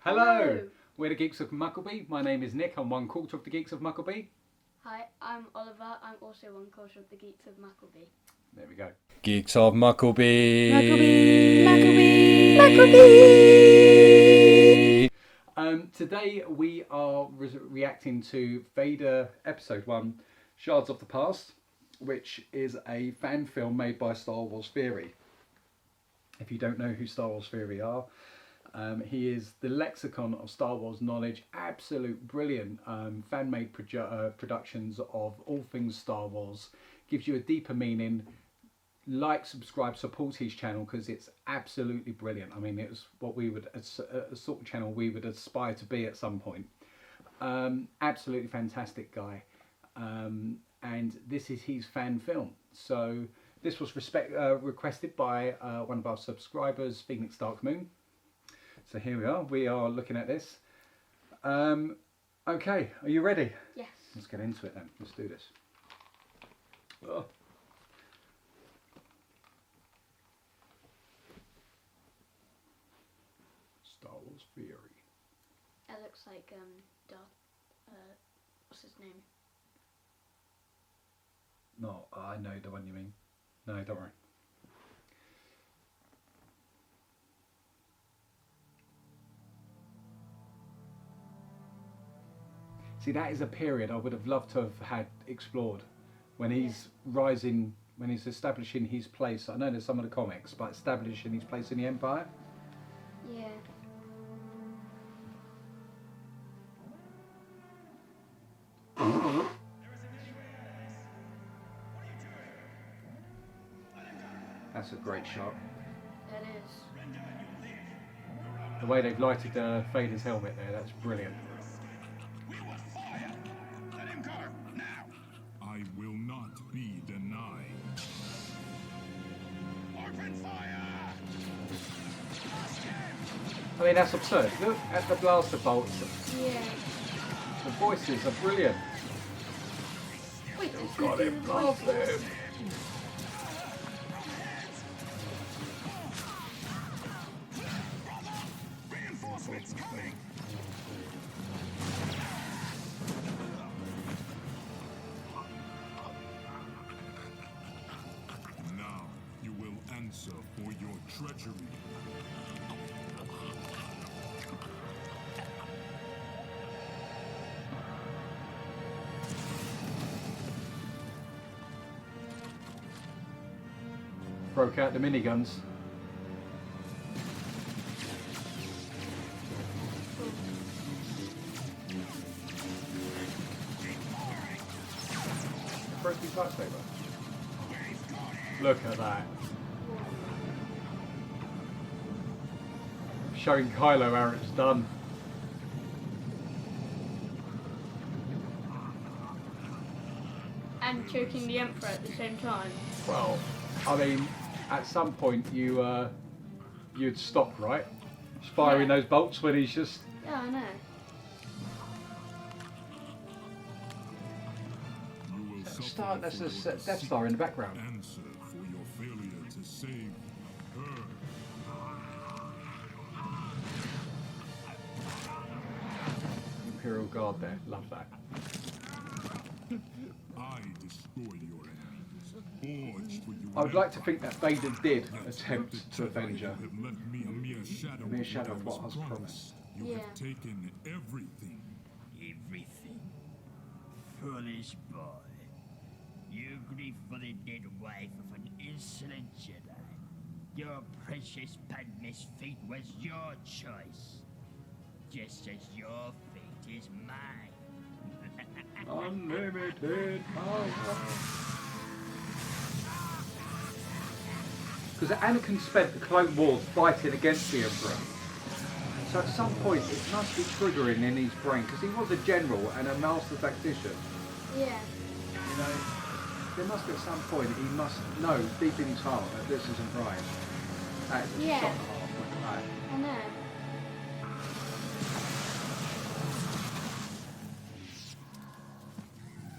Hello! We're the Geeks of Mucklebee. My name is Nick. I'm 1/4 of the Geeks of Mucklebee. Hi, I'm Oliver. I'm also 1/4 of the Geeks of Mucklebee. There we go. Geeks of Mucklebee. Mucklebee. Today we are reacting to Vader Episode 1, Shards of the Past, which is a fan film made by Star Wars Theory. If you don't know who Star Wars Theory are, he is the lexicon of Star Wars knowledge. Absolute brilliant fan-made productions of all things Star Wars. Gives you a deeper meaning. Like, subscribe, support his channel because it's absolutely brilliant. I mean, it was what we would a sort of channel we would aspire to be at some point. Absolutely fantastic guy, and this is his fan film. So this was requested by one of our subscribers, Phoenix Dark Moon. So here we are. We are looking at this. Okay, are you ready? Yes. Let's get into it then. Let's do this. Oh. Star Wars Theory. It looks like what's his name? No, I know the one you mean. No, don't worry. See, that is a period I would have loved to have had explored. When he's rising, when he's establishing his place. I know there's some of the comics, but establishing his place in the Empire. Yeah. That's a great shot. It is. The way they've lighted Vader's helmet there, that's brilliant. I will not be denied. Open fire! I mean, that's absurd. Look at the blaster bolts. Yeah. The voices are brilliant. Wait, Got him, blast him. Reinforcements coming! Now you will answer for your treachery. Broke out the miniguns. Broke his lightsaber. Look at that. Showing Kylo how it's done. And choking the Emperor at the same time. Well, I mean, at some point you'd stop, right? He's firing those bolts when he's just. Yeah, I know. That's a Death Star in the background. Answer for your failure to save her. Imperial Guard there, love that. I destroy your enemies. Forged for you. I would like to think that Vader did attempt to avenge her. You have left me a mere shadow, A mere shadow of what I was promised. You Yeah. have taken everything. Everything. Foolish boy. You grieve for the dead wife of an insolent Jedi. Your precious Padme's fate was your choice. Just as your fate is mine. Unlimited power. Because Anakin spent the Clone Wars fighting against the Emperor. So at some point it must be triggering in his brain, because he was a general and a master tactician. Yeah. You know, there must be at some point he must know deep in his heart that this isn't right. That is a Yeah. shock heart like that. I know.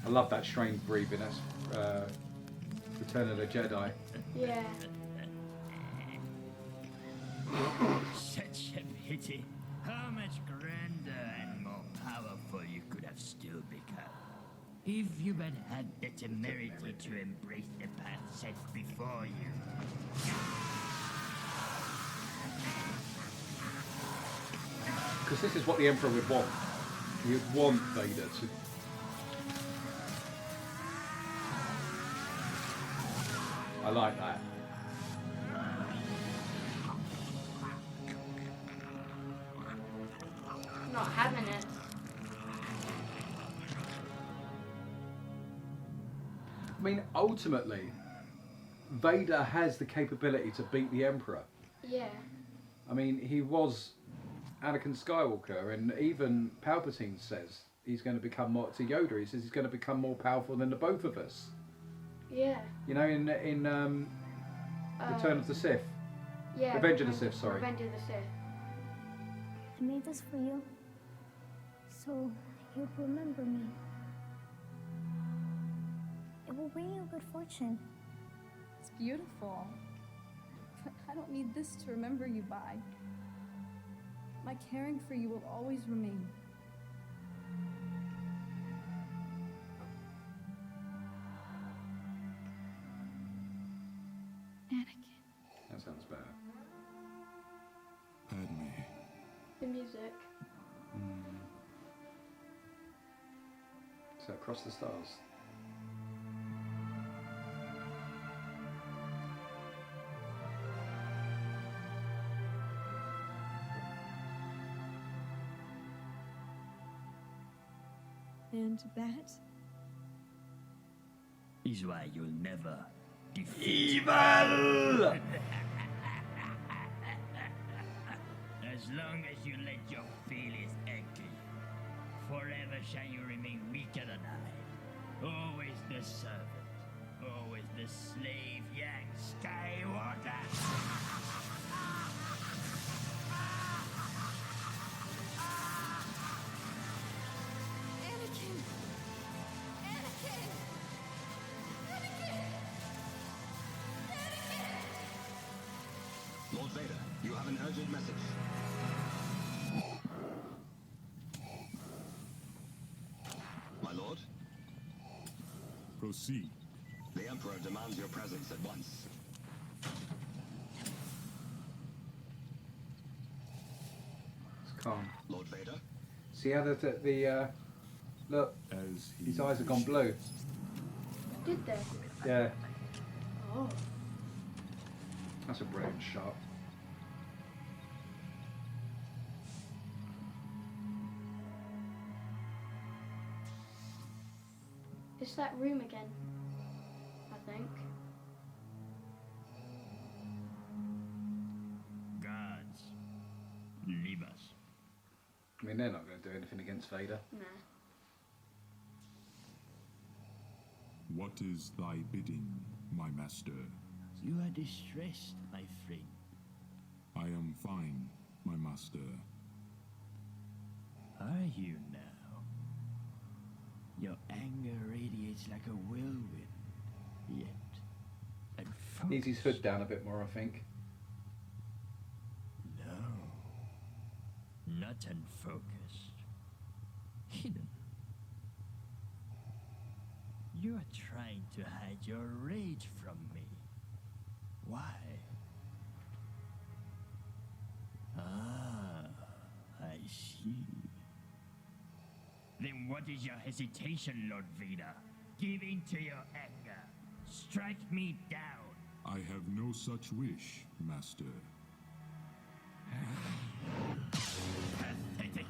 I love that strange breathing. That's Return of the Jedi. Yeah. Such a pity. how much grander and more powerful you could have still become if you had had the temerity to embrace the path set before you. Because this is what the Emperor would want. He would want Vader to... I like that. Not having it. I mean, ultimately, Vader has the capability to beat the Emperor. Yeah. I mean, he was Anakin Skywalker, and even Palpatine says he's going to become more... To Yoda, he says he's going to become more powerful than the both of us. Yeah. You know, in Return of the Sith. Yeah. Revenge of the Sith, sorry. Revenge of the Sith. I made this for you, so you'll remember me. It will bring you good fortune. It's beautiful. But I don't need this to remember you by. My caring for you will always remain. Anakin. That sounds better. Padme. The music. So across the stars. And that Is why you'll never defeat Evil! As long as you let your feelings echo, forever shall you remain weaker than I. Always the servant, always the slave, young Skywalker. Anakin! Anakin! Anakin! Lord Vader, you have an urgent message. My lord, Proceed. the Emperor demands your presence at once. It's calm. Lord Vader, See how the look, As he his eyes have gone blue. Did they? Yeah, Oh. that's a brilliant shot. It's that room again. I think. Gods, leave us. I mean, they're not going to do anything against Vader. Nah. What is thy bidding, my master? You are distressed, my friend. I am fine, my master. Are you now? Your anger radiates like a whirlwind, yet Needs his hood down a bit more, I think. No, not unfocused. Hidden. You are trying to hide your rage from me. Why? Ah, I see. Then what is your hesitation, Lord Vader? Give in to your anger. Strike me down. I have no such wish, master. Pathetic.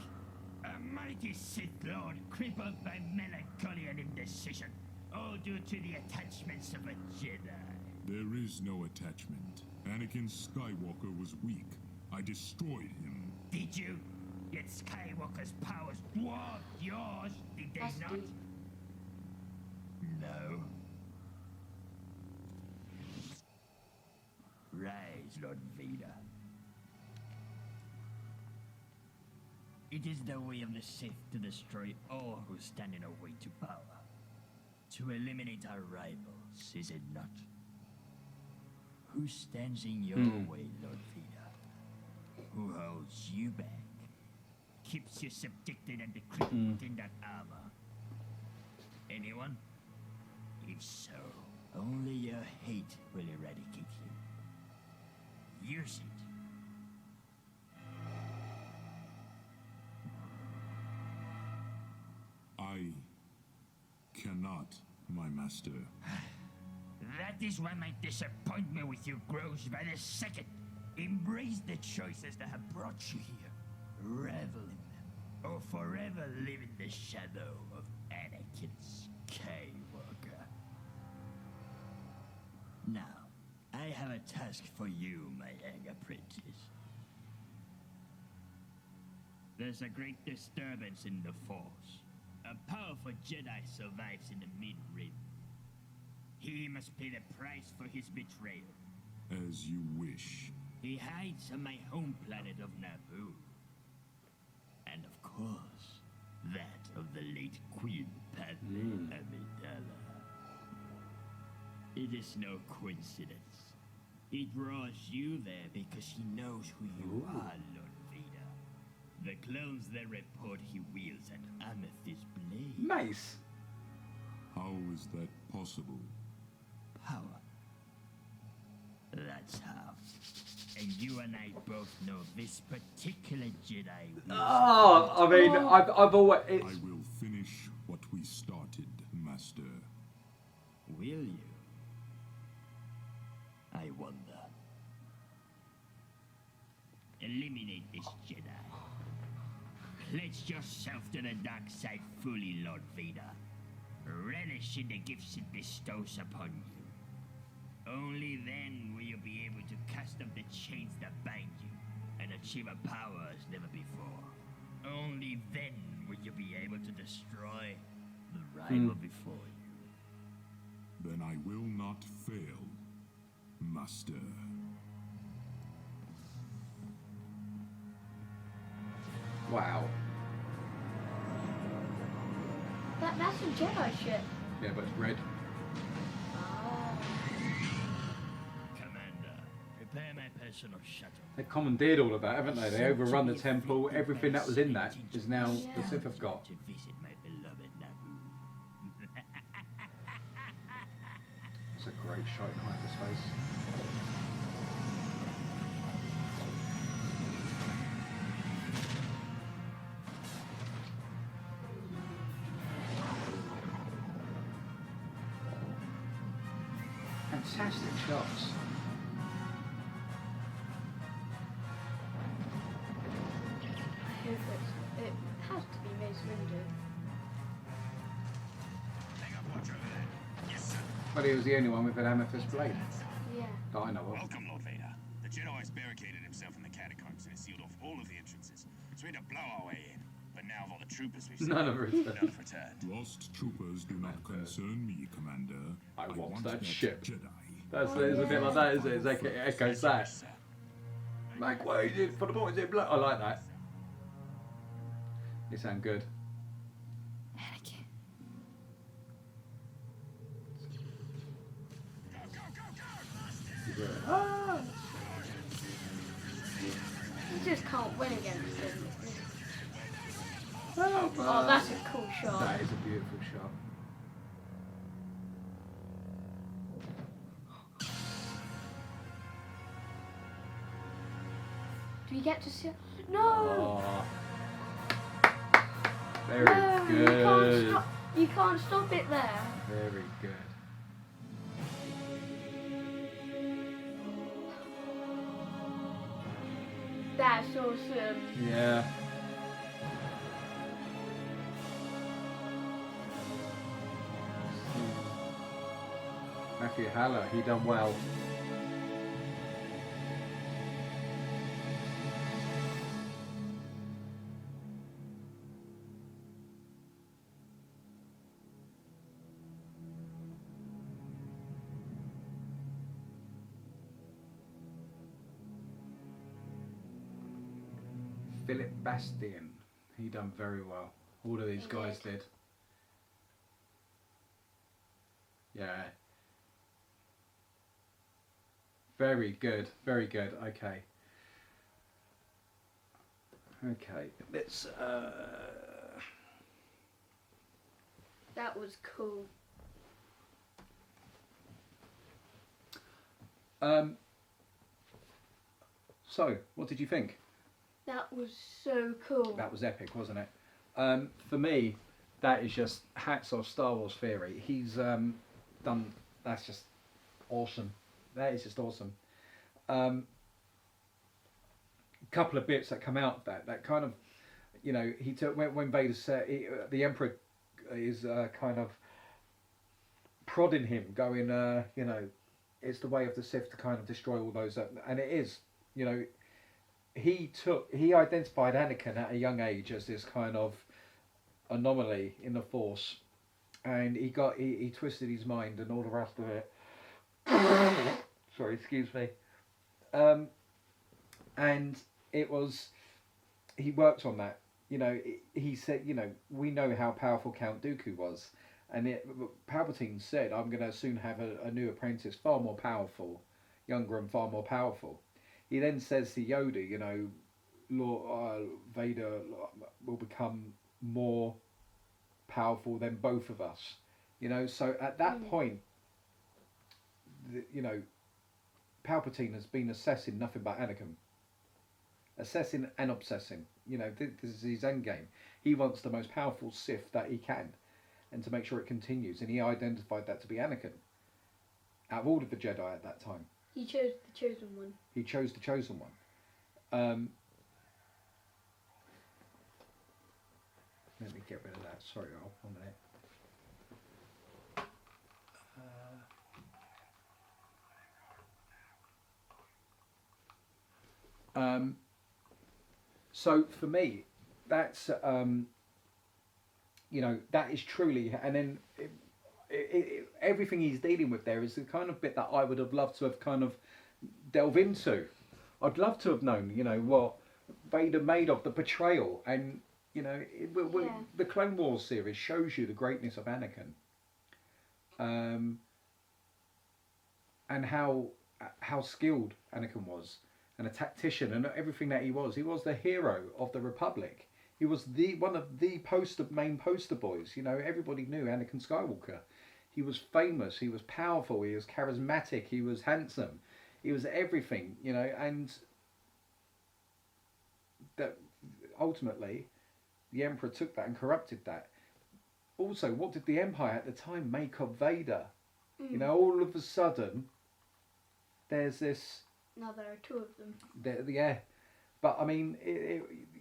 A mighty Sith Lord crippled by melancholy and indecision. All due to the attachments of a Jedi. There is no attachment. Anakin Skywalker was weak. I destroyed him. Did you? Yet Skywalker's powers dwarfed yours, did they That's not? deep. No. Rise, Lord Vader. It is the way of the Sith to destroy all who stand in our way to power. To eliminate our rivals, is it not? Who stands in your way, Lord Vader? Who holds you back? keeps you subjected and equipped in that armor? Anyone? If so, only your hate will eradicate you. Use it. I cannot, my master. That is why my disappointment with you grows by the second. Embrace the choices that have brought you here. Revel in them, or forever live in the shadow of Anakin Skywalker. Now, I have a task for you, my young apprentice. There's a great disturbance in the Force. A powerful Jedi survives in the Mid-Rim. He must pay the price for his betrayal. As you wish. He hides on my home planet of Naboo. And of course, that of the late Queen Padme Amidala. It is no coincidence. He draws you there because he knows who you are, Lord Vader. The clones that report he wields an amethyst blade. Nice. How is that possible? Power. That's how. And you and I both know this particular Jedi wields Oh, I mean, I've always. I It's, will finish what we started, master. Will you? I wonder. Eliminate this Jedi. Pledge yourself to the dark side fully, Lord Vader. Relish in the gifts it bestows upon you. Only then will you be able to cast off the chains that bind you and achieve a power as never before. Only then will you be able to destroy the rival before you. Then I will not fail, master. wow. That's some Jedi shit. Yeah, but it's red. Oh. Commander, prepare my personal shuttle. They commandeered all of that, haven't they? They overrun the temple. Everything that was in that is now the Sith have got. To visit my beloved Naboo. It's a great shot in hyperspace. Fantastic shots. I hope it has to be Mace Windu. But he was the only one with an amethyst blade Yeah. that I know of. Welcome, Lord Vader. The Jedi's barricaded himself in the catacombs and has sealed off all of the entrances. So we had to blow our way in. But now of all the troopers we've seen, None of it. none have returned. Lost troopers do not concern me, Commander. I want that ship. Jedi. That's it's a bit like that, isn't it? It's like it echoes that. Sir. Make way for the boys in black. I like that. You sound good. Anakin. Ah! You just can't win against him. Oh, Oh, that's a cool shot. That is a beautiful shot. Do you get to see? No! Oh. Very No! good. You can't stop it there. Very good. That's awesome. Yeah. Matthew Haller, he done well. Philip Bastian, he done very well. All of these He guys did. did. Yeah. Very good, very good. Okay. Okay, let's. That was cool. So, what did you think? That was so cool. That was epic, wasn't it? For me, that is just hats off Star Wars Theory. He's done. That's just awesome. That is just awesome. Couple of bits that come out of that kind of, you know, he took when Vader said the Emperor is kind of prodding him, going, you know, it's the way of the Sith to kind of destroy all those, and it is, you know, he identified Anakin at a young age as this kind of anomaly in the Force, and he twisted his mind and all the rest of it. Sorry, excuse me. And it was, he worked on that. You know, he said, you know, we know how powerful Count Dooku was, and Palpatine said, "I'm going to soon have a new apprentice, far more powerful, younger and far more powerful." He then says to Yoda, you know, Lord Vader will become more powerful than both of us. You know, so at that point, you know, Palpatine has been assessing nothing but Anakin. Assessing and obsessing. You know, this is his end game. He wants the most powerful Sith that he can, and to make sure it continues. And he identified that to be Anakin. Out of all of the Jedi at that time, He chose the chosen one. he chose the chosen one. Let me get rid of that. Sorry, Al. 1 minute. So for me, that's you know, that is truly, and then everything he's dealing with there is the kind of bit that I would have loved to have kind of delve into. I'd love to have known, you know, what Vader made of the betrayal, and you know, the Clone Wars series shows you the greatness of Anakin, and how skilled Anakin was, and a tactician, and everything that he was. He was the hero of the Republic. He was one of the main poster boys. You know, everybody knew Anakin Skywalker. He was famous. He was powerful. He was charismatic. He was handsome. He was everything. You know, and that ultimately, the Emperor took that and corrupted that. Also, what did the Empire at the time make of Vader? You know, all of a sudden, there's this. Now there are two of them. Yeah, but I mean,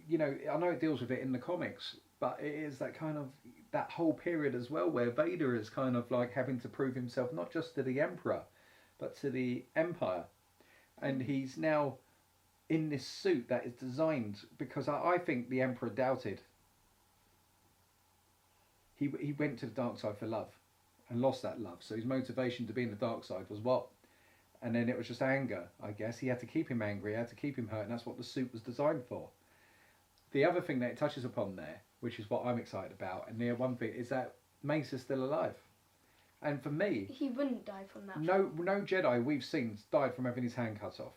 you know, I know it deals with it in the comics, but it is that kind of that whole period as well where Vader is kind of like having to prove himself not just to the Emperor, but to the Empire, and he's now in this suit that is designed because I think the Emperor doubted. He went to the dark side for love, and lost that love. So his motivation to be in the dark side was what? And then it was just anger, I guess. He had to keep him angry, he had to keep him hurt, and that's what the suit was designed for. The other thing that it touches upon there, which is what I'm excited about, and the one thing is that Mace is still alive. And for me, He wouldn't die from that. no Jedi we've seen died from having his hand cut off.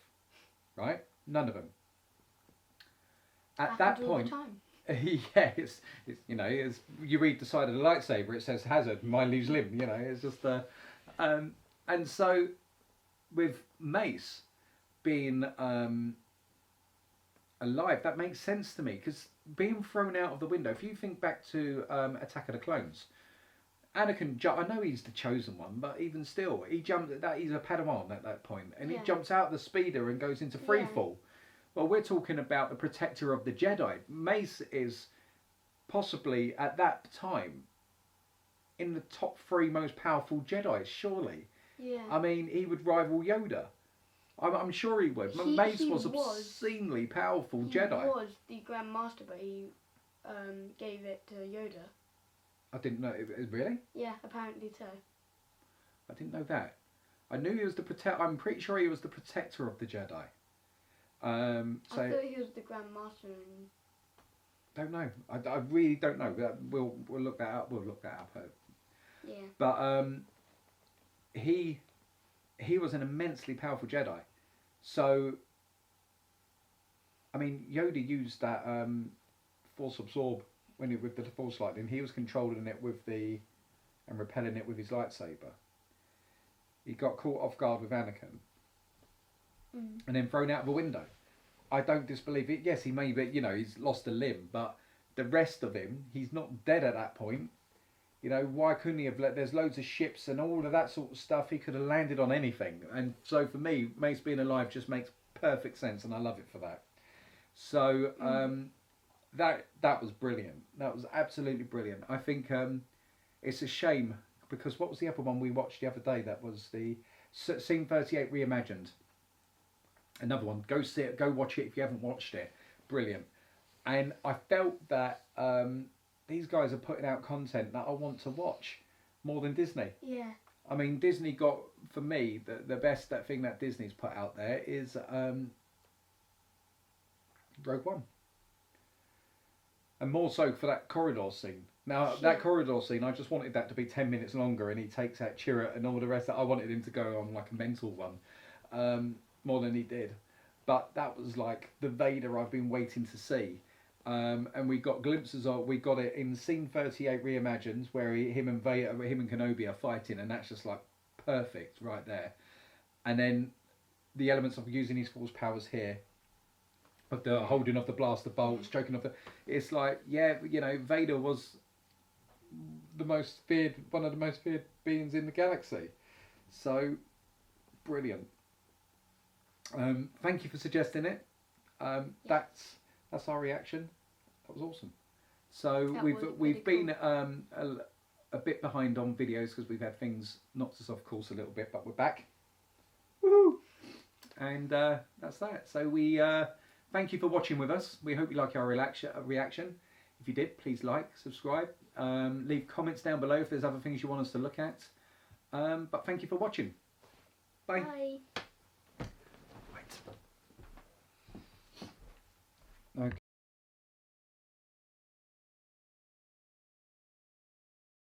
Right? None of them. At that Happens all the point, time. yeah, it's you know, it's, you read the side of the lightsaber, it says hazard, mine leaves limb, you know, it's just and so with Mace being alive, that makes sense to me, because being thrown out of the window, if you think back to Attack of the Clones, Anakin, I know he's the chosen one, but even still, he jumped, he's a Padawan at that point, and he jumps out the speeder and goes into free fall. Well, we're talking about the protector of the Jedi. Mace is possibly, at that time, in the top 3 most powerful Jedi, surely. Yeah. I mean, he would rival Yoda. I'm sure he would. Mace was obscenely powerful Jedi. He was the Grand Master, but he gave it to Yoda. I didn't know. Really? Yeah, apparently so. I didn't know that. I knew he was the protector. I'm pretty sure he was the protector of the Jedi. I thought he was the Grand Master. And... Don't know. I really don't know. We'll look that up. We'll look that up. Yeah. But he was an immensely powerful Jedi. So I mean, Yoda used that Force Absorb with the Force Lightning. He was controlling it and repelling it with his lightsaber. He got caught off guard with Anakin, and then thrown out of a window. I don't disbelieve it. Yes, he may be, he's lost a limb, but the rest of him, he's not dead at that point. Why couldn't he have there's loads of ships and all of that sort of stuff. He could have landed on anything. And so for me, Mace being alive just makes perfect sense, and I love it for that. So that was brilliant. That was absolutely brilliant. I think it's a shame, because what was the other one we watched the other day? That was the Scene 38 Reimagined. Another one. Go see it. Go watch it if you haven't watched it. Brilliant. And I felt that these guys are putting out content that I want to watch more than Disney. Yeah. I mean, Disney got, for me, the best thing that Disney's put out there is Rogue One. And more so for that corridor scene. Now, that corridor scene, I just wanted that to be 10 minutes longer, and he takes out Chirrut and all the rest. I wanted him to go on like a mental one, more than he did. But that was like the Vader I've been waiting to see. And we got glimpses of, we got it in Scene 38 Reimagined, where him and Kenobi are fighting, and that's just like perfect right there. And then the elements of using his force powers here, of the holding of the blaster bolts, choking off it's like, Vader was one of the most feared beings in the galaxy. So brilliant. Thank you for suggesting it. That's our reaction. That was awesome. So we've been a bit behind on videos because we've had things knocked us off course a little bit, but we're back. Woohoo! And that's that. So we thank you for watching with us. We hope you like our reaction. If you did, please like, subscribe, leave comments down below if there's other things you want us to look at. But thank you for watching. Bye. Bye.